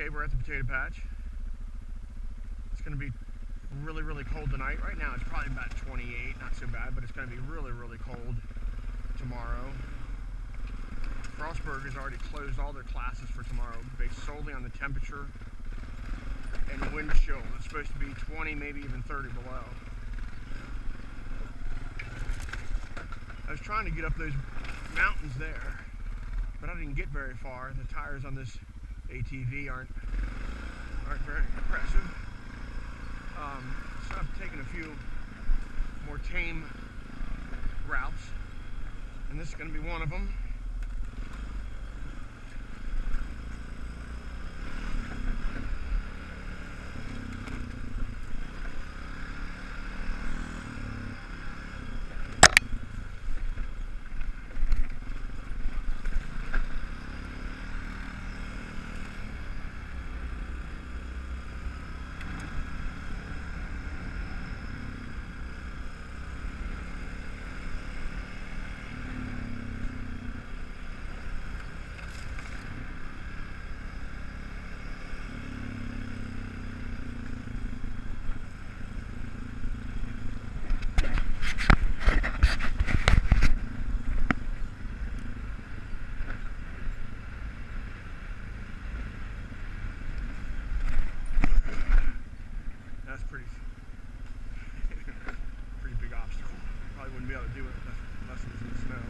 Okay, we're at the potato patch. It's going to be really, really cold tonight. Right now it's probably about 28, not so bad, but it's going to be really, really cold tomorrow. Frostburg has already closed all their classes for tomorrow based solely on the temperature and wind chill. It's supposed to be 20, maybe even 30 below. I was trying to get up those mountains there, but I didn't get very far. The tires on this ATV aren't very impressive. So I've taken a few more tame routes, and this is going to be one of them. That's pretty big obstacle. Probably wouldn't be able to do it unless it was in the snow.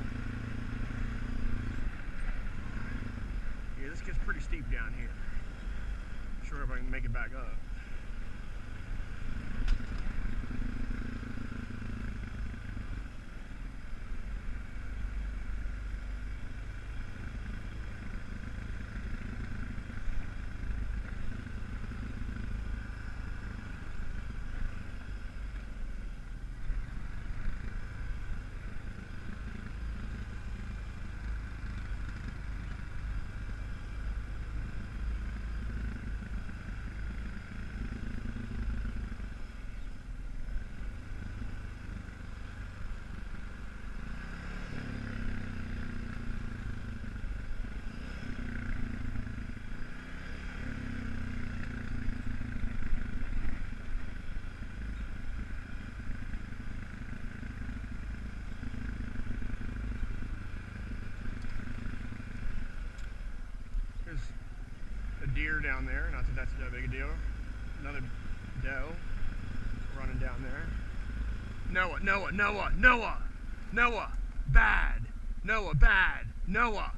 Yeah, this gets pretty steep down here. I'm sure if I can make it back up. There's a deer down there, not that that's that big a deal. Another doe running down there. Noah, Noah, Noah, Noah, Noah, bad, Noah, bad, Noah,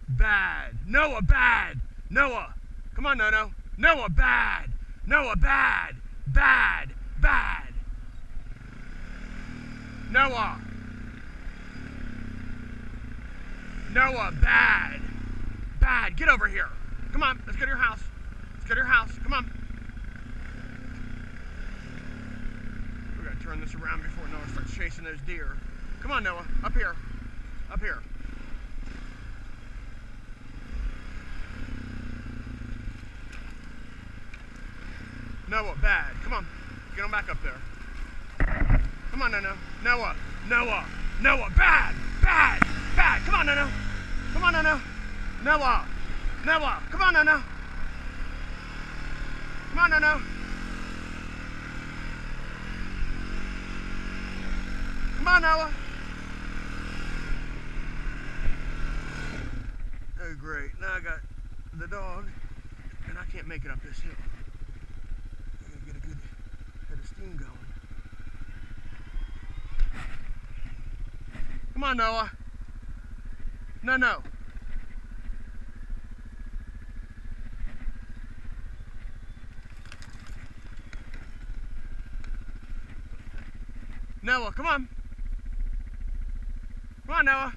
bad, Noah, bad, Noah, come on, Nono, Noah, bad, Noah, bad, bad, bad, Noah, Noah, bad, bad, get over here, come on, let's go to your house, let's go to your house, come on. We gotta turn this around before Noah starts chasing those deer. Come on, Noah, up here, up here. Noah, bad, come on, get on back up there. Come on, Noah, Noah, Noah, Noah, bad, bad, bad, come on, Noah, come on, Noah, Noah, Noah, come on, Noah, come on, Noah. Come on, Noah. Oh, great. Now I got the dog, and I can't make it up this hill. I gotta get a good head of steam going. Come on, Noah. No, no. Noah, come on. Come on, Noah.